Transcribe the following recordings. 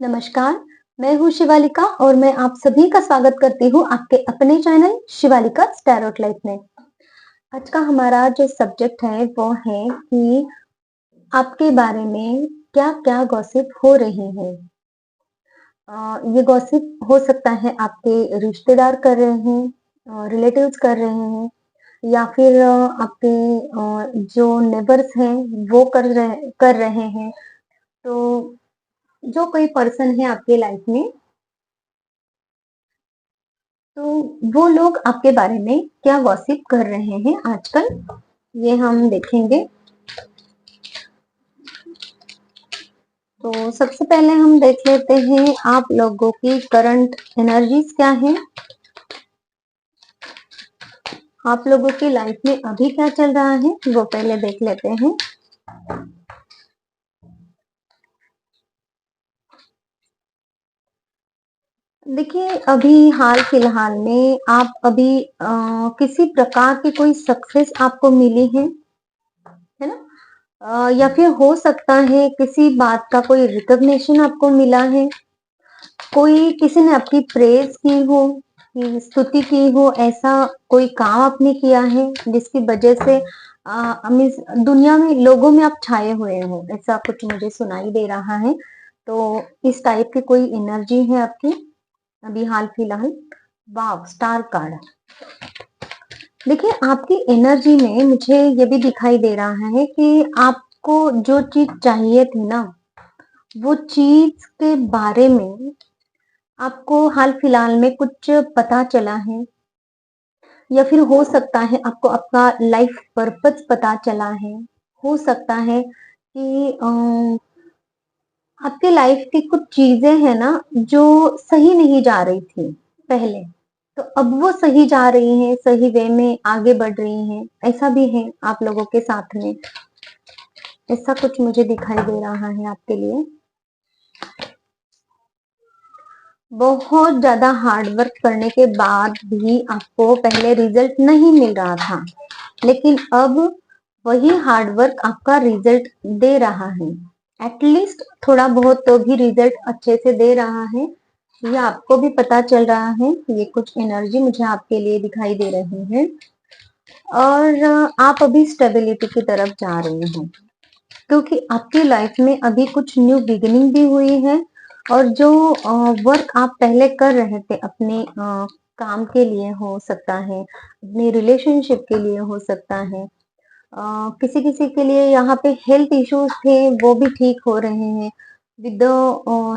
नमस्कार, मैं हूँ शिवालिका और मैं आप सभी का स्वागत करती हूँ आपके अपने चैनल शिवालिका टैरोट लाइफ में। आज का हमारा जो सब्जेक्ट है वो है कि आपके बारे में क्या-क्या गॉसिप हो रही है। ये गॉसिप हो सकता है आपके रिश्तेदार कर रहे हैं, रिलेटिव्स कर रहे हैं या फिर आपके जो नेबर्स हैं वो कर रहे हैं। तो जो कोई पर्सन है आपके लाइफ में तो वो लोग आपके बारे में क्या गॉसिप कर रहे हैं आजकल, ये हम देखेंगे। तो सबसे पहले हम देख लेते हैं आप लोगों की करंट एनर्जीज क्या है। आप लोगों की लाइफ में अभी क्या चल रहा है वो पहले देख लेते हैं। देखिए, अभी हाल फिलहाल में आप अभी किसी प्रकार की कोई सक्सेस आपको मिली है ना? या फिर हो सकता है किसी बात का कोई रिकॉग्निशन आपको मिला है, कोई किसी ने आपकी प्रेज की हो, की स्तुति की हो, ऐसा कोई काम आपने किया है जिसकी वजह से मीन्स दुनिया में लोगों में आप छाए हुए हो, ऐसा कुछ मुझे सुनाई दे रहा है। तो इस टाइप की कोई एनर्जी है आपकी अभी हाल फिलहाल। वाव, स्टार कार्ड। देखिए, आपकी एनर्जी में मुझे ये भी दिखाई दे रहा है कि आपको जो चीज चाहिए थी ना, वो चीज के बारे में आपको हाल फिलहाल में कुछ पता चला है या फिर हो सकता है आपको आपका लाइफ पर्पस पता चला है। हो सकता है कि आपके लाइफ की कुछ चीजें हैं ना जो सही नहीं जा रही थी पहले, तो अब वो सही जा रही हैं, सही वे में आगे बढ़ रही हैं। ऐसा भी है आप लोगों के साथ में, ऐसा कुछ मुझे दिखाई दे रहा है आपके लिए। बहुत ज्यादा हार्ड वर्क करने के बाद भी आपको पहले रिजल्ट नहीं मिल रहा था, लेकिन अब वही हार्ड वर्क आपका रिजल्ट दे रहा है। एटलीस्ट थोड़ा बहुत तो भी रिजल्ट अच्छे से दे रहा है, ये आपको भी पता चल रहा है। ये कुछ एनर्जी मुझे आपके लिए दिखाई दे रही है और आप अभी स्टेबिलिटी की तरफ जा रहे हैं, क्योंकि आपकी लाइफ में अभी कुछ न्यू बिगिनिंग भी हुई है और जो वर्क आप पहले कर रहे थे अपने काम के लिए, हो सकता है अपने रिलेशनशिप के लिए, हो सकता है किसी किसी के लिए यहाँ पे हेल्थ इश्यूज थे वो भी ठीक हो रहे हैं विद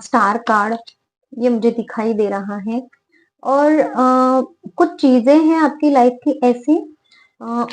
स्टार कार्ड, ये मुझे दिखाई दे रहा है। और कुछ चीजें हैं आपकी लाइफ की ऐसी,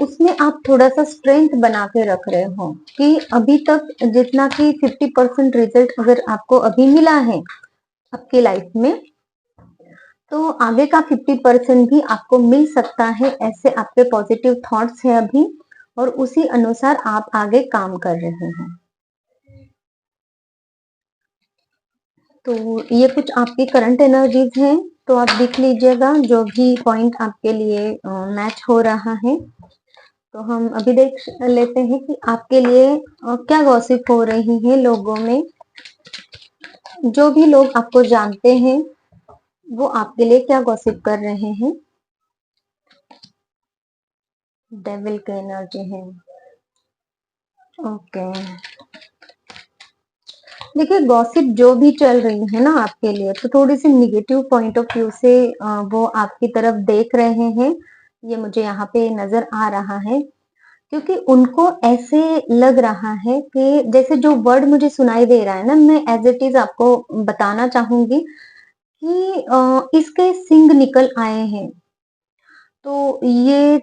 उसमें आप थोड़ा-सा स्ट्रेंथ बना के रख रहे हो कि अभी तक जितना कि 50% रिजल्ट अगर आपको अभी मिला है आपकी लाइफ में, तो आगे का 50% भी आपको मिल सकता है। ऐसे आपके पॉजिटिव थॉट्स हैं अभी और उसी अनुसार आप आगे काम कर रहे हैं। तो ये कुछ आपकी करंट एनर्जीज हैं, तो आप देख लीजिएगा जो भी पॉइंट आपके लिए मैच हो रहा है। तो हम अभी देख लेते हैं कि आपके लिए क्या गॉसिप हो रही है लोगों में। जो भी लोग आपको जानते हैं वो आपके लिए क्या गॉसिप कर रहे हैं। डेविल की एनर्जी है। ओके, देखिए, गॉसिप जो भी चल रही है ना आपके लिए, तो थोड़ी सी निगेटिव पॉइंट ऑफ व्यू से वो आपकी तरफ देख रहे हैं, ये मुझे यहाँ पे नजर आ रहा है। क्योंकि उनको ऐसे लग रहा है कि जैसे जो वर्ड मुझे सुनाई दे रहा है ना, मैं एज इट इज आपको बताना चाहूंगी कि इसके सिंग निकल आए हैं। तो ये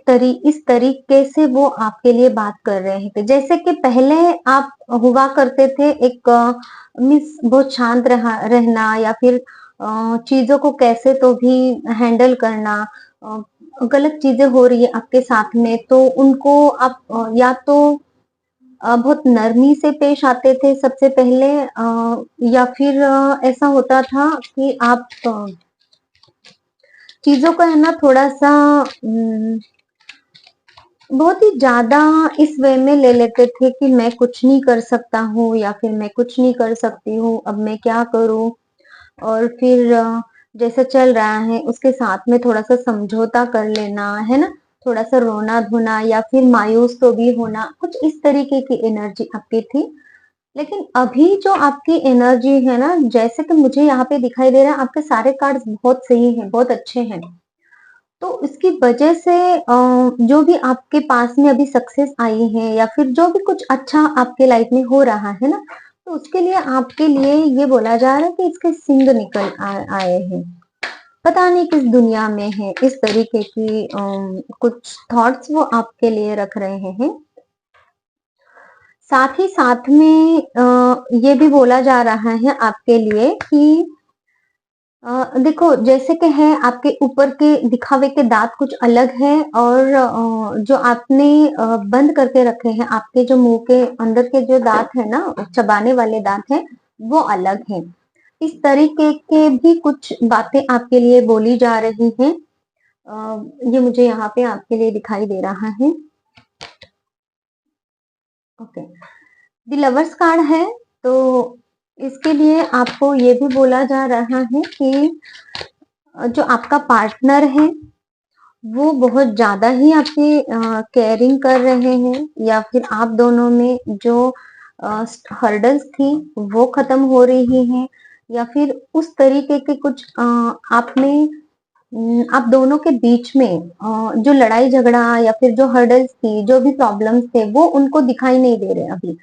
इस तरीके से वो आपके लिए बात कर रहे थे, जैसे कि पहले आप हुआ करते थे एक मिस बहुत शांत रहना या फिर चीजों को कैसे तो भी हैंडल करना। अ, गलत चीजें हो रही है आपके साथ में तो उनको आप या तो बहुत नरमी से पेश आते थे सबसे पहले, या फिर ऐसा होता था कि आप चीजों को है ना थोड़ा-सा बहुत ही ज़्यादा इस वे में ले लेते थे कि मैं कुछ नहीं कर सकता हूँ या फिर मैं कुछ नहीं कर सकती हूँ, अब मैं क्या करूँ? और फिर जैसा चल रहा है उसके साथ में थोड़ा सा समझौता कर लेना, है ना? थोड़ा सा रोना धोना या फिर मायूस तो भी होना, कुछ इस तरीके की एनर्जी आपकी थी। लेकिन अभी जो आपकी एनर्जी है ना, जैसे कि मुझे यहाँ पे दिखाई दे रहा है, आपके सारे कार्ड्स बहुत सही हैं, बहुत अच्छे हैं। तो इसकी वजह से जो भी आपके पास में अभी सक्सेस आई है या फिर जो भी कुछ अच्छा आपके लाइफ में हो रहा है ना, तो उसके लिए आपके लिए ये बोला जा रहा है कि इसके सिंग निकल आए हैं। पता नहीं किस दुनिया में है, इस तरीके की कुछ थॉट्स वो आपके लिए रख रहे हैं। साथ ही साथ में ये भी बोला जा रहा है आपके लिए कि देखो, जैसे कि है आपके ऊपर के दिखावे के दांत कुछ अलग है और जो आपने बंद करके रखे हैं, आपके जो मुंह के अंदर के जो दांत है ना, चबाने वाले दांत हैं, वो अलग हैं। इस तरीके के भी कुछ बातें आपके लिए बोली जा रही हैं। ये मुझे यहाँ पे आपके लिए दिखाई दे रहा है। ओके, द लवर्स कार्ड है, तो इसके लिए आपको ये भी बोला जा रहा है कि जो आपका पार्टनर है वो बहुत ज्यादा ही आपकी केयरिंग कर रहे हैं, या फिर आप दोनों में जो हर्डल्स थी वो खत्म हो रही हैं, या फिर उस तरीके के कुछ आप में आप दोनों के बीच में जो लड़ाई झगड़ा या फिर जो हर्डल्स थी, जो भी प्रॉब्लम्स थे, वो उनको दिखाई नहीं दे रहे अभी।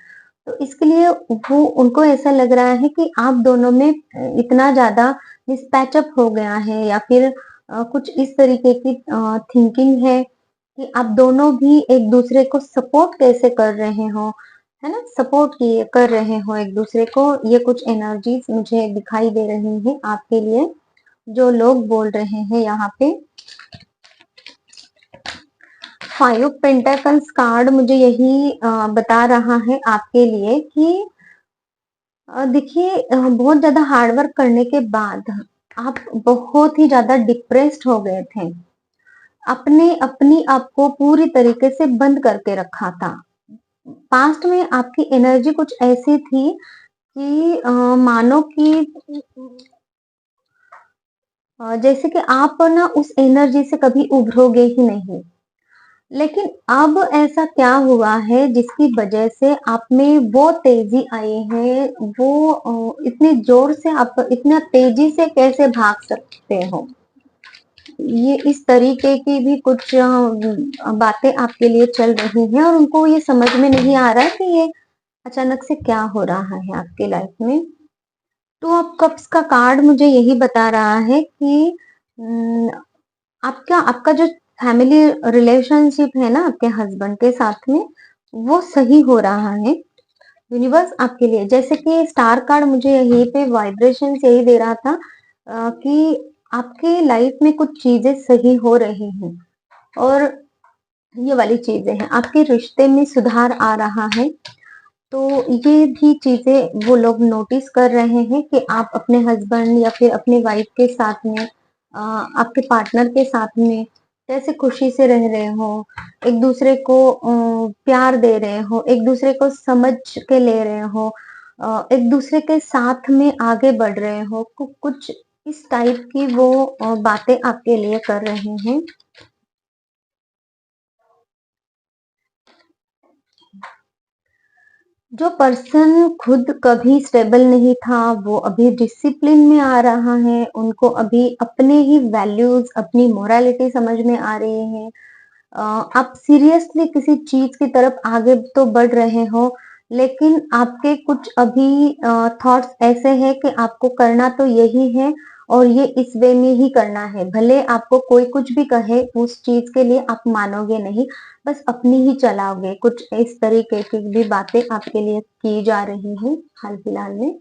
तो इसके लिए वो उनको ऐसा लग रहा है कि आप दोनों में इतना ज्यादा मिसपैचअप हो गया है, या फिर कुछ इस तरीके की थिंकिंग है कि आप दोनों भी एक दूसरे को सपोर्ट कैसे कर रहे हो, है ना? सपोर्ट किए कर रहे हो एक दूसरे को। ये कुछ एनर्जीज मुझे दिखाई दे रही है आपके लिए, जो लोग बोल रहे हैं यहाँ पे। 5 ऑफ पेंटाकल्स कार्ड मुझे यही बता रहा है आपके लिए कि देखिए, बहुत ज्यादा हार्डवर्क करने के बाद आप बहुत ही ज्यादा डिप्रेस्ड हो गए थे। आपने अपनी आप को पूरी तरीके से बंद करके रखा था। पास्ट में आपकी एनर्जी कुछ ऐसी थी कि मानो कि जैसे कि आप ना उस एनर्जी से कभी उभरोगे ही नहीं। लेकिन अब ऐसा क्या हुआ है जिसकी वजह से आप में वो तेजी आई है, वो इतने जोर से आप इतना तेजी से कैसे भाग सकते हो? ये इस तरीके की भी कुछ बातें आपके लिए चल रही हैं और उनको ये समझ में नहीं आ रहा है कि ये अचानक से क्या हो रहा है आपके लाइफ में। टू ऑफ कप्स का कार्ड मुझे यही बता रहा है कि आपका आपका जो फैमिली रिलेशनशिप है ना आपके हस्बैंड के साथ में, वो सही हो रहा है। यूनिवर्स आपके लिए, जैसे कि स्टार कार्ड मुझे यहीं पे वाइब्रेशन यही दे रहा था कि आपके लाइफ में कुछ चीजें सही हो रही हैं, और ये वाली चीजें हैं, आपके रिश्ते में सुधार आ रहा है। तो ये भी चीजें वो लोग नोटिस कर रहे हैं कि आप अपने हस्बैंड या फिर अपने वाइफ के साथ में आपके पार्टनर के साथ में कैसे खुशी से रह रहे हो, एक दूसरे को प्यार दे रहे हो, एक दूसरे को समझ के ले रहे हो, एक दूसरे के साथ में आगे बढ़ रहे हो। कुछ इस टाइप की वो बातें आपके लिए कर रहे हैं। जो पर्सन खुद कभी स्टेबल नहीं था, वो अभी डिसिप्लिन में आ रहा है। उनको अभी अपने ही वैल्यूज, अपनी मोरालिटी समझ में आ रही है। आप सीरियसली किसी चीज की तरफ आगे तो बढ़ रहे हो, लेकिन आपके कुछ अभी थॉट्स ऐसे हैं कि आपको करना तो यही है और ये इस वे में ही करना है। भले आपको कोई कुछ भी कहे, उस चीज के लिए आप मानोगे नहीं, बस अपनी ही चलाओगे। कुछ इस तरीके की भी बातें आपके लिए की जा रही हैं हाल फिलहाल में।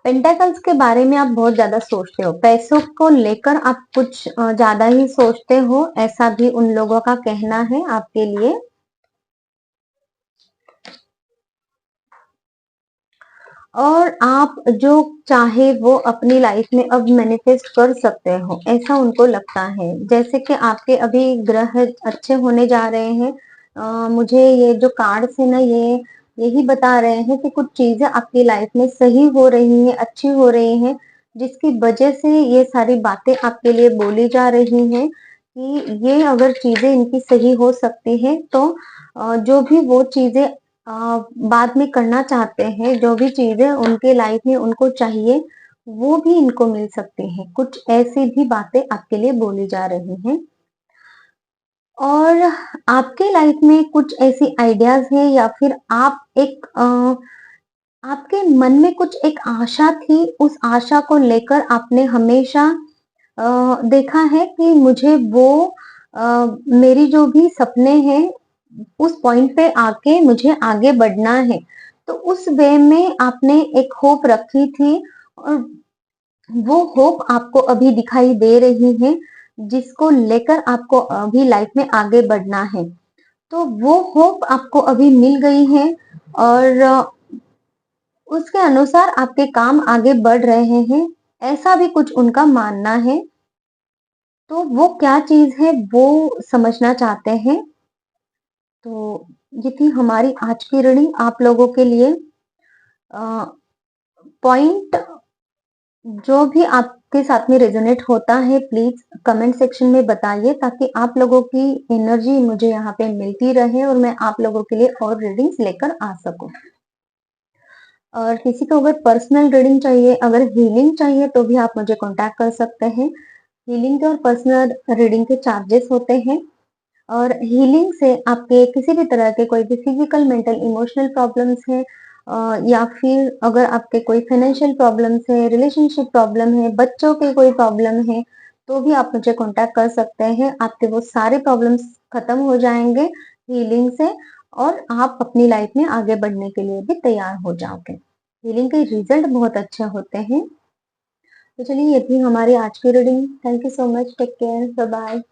पेंटाकल्स के बारे में आप बहुत ज्यादा सोचते हो, पैसों को लेकर आप कुछ ज्यादा ही सोचते हो, ऐसा भी उन लोगों का कहना है आपके लिए। और आप जो चाहे वो अपनी लाइफ में अब मैनिफेस्ट कर सकते हो, ऐसा उनको लगता है। जैसे कि आपके अभी ग्रह अच्छे होने जा रहे हैं। मुझे ये जो कार्ड से ना, ये यही बता रहे हैं कि कुछ चीजें आपकी लाइफ में सही हो रही हैं, अच्छी हो रही हैं, जिसकी वजह से ये सारी बातें आपके लिए बोली जा रही हैं कि ये अगर चीजें इनकी सही हो सकती हैं तो जो भी वो चीजें बाद में करना चाहते हैं, जो भी चीजें उनके लाइफ में उनको चाहिए, वो भी इनको मिल सकती हैं। कुछ ऐसी भी बातें आपके लिए बोली जा रही हैं। और आपके लाइफ में कुछ ऐसी आइडियाज है या फिर आप एक आपके मन में कुछ एक आशा थी, उस आशा को लेकर आपने हमेशा देखा है कि मुझे वो मेरी जो भी सपने हैं, उस पॉइंट पे आके मुझे आगे बढ़ना है। तो उस वे में आपने एक होप रखी थी और वो होप आपको अभी दिखाई दे रही है, जिसको लेकर आपको अभी लाइफ में आगे बढ़ना है। तो वो होप आपको अभी मिल गई है और उसके अनुसार आपके काम आगे बढ़ रहे हैं, ऐसा भी कुछ उनका मानना है। तो वो क्या चीज है वो समझना चाहते हैं। तो ये थी हमारी आज की रीडिंग आप लोगों के लिए। पॉइंट जो भी आपके साथ में रेजोनेट होता है प्लीज कमेंट सेक्शन में बताइए, ताकि आप लोगों की एनर्जी मुझे यहाँ पे मिलती रहे और मैं आप लोगों के लिए और रीडिंग्स लेकर आ सकूं। और किसी को अगर पर्सनल रीडिंग चाहिए, अगर हीलिंग चाहिए तो भी आप मुझे कांटेक्ट कर सकते हैं। हीलिंग के और पर्सनल रीडिंग के चार्जेस होते हैं। और हीलिंग से आपके किसी भी तरह के कोई भी फिजिकल, मेंटल, इमोशनल प्रॉब्लम्स हैं, या फिर अगर आपके कोई फाइनेंशियल प्रॉब्लम्स है, रिलेशनशिप प्रॉब्लम है, बच्चों के कोई प्रॉब्लम है, तो भी आप मुझे कांटेक्ट कर सकते हैं। आपके वो सारे प्रॉब्लम्स खत्म हो जाएंगे हीलिंग से और आप अपनी लाइफ में आगे बढ़ने के लिए भी तैयार हो जाओगे। हीलिंग के रिजल्ट बहुत अच्छे होते हैं। तो चलिए ये थी हमारी आज की reading. Thank you so much. Take care. Bye bye.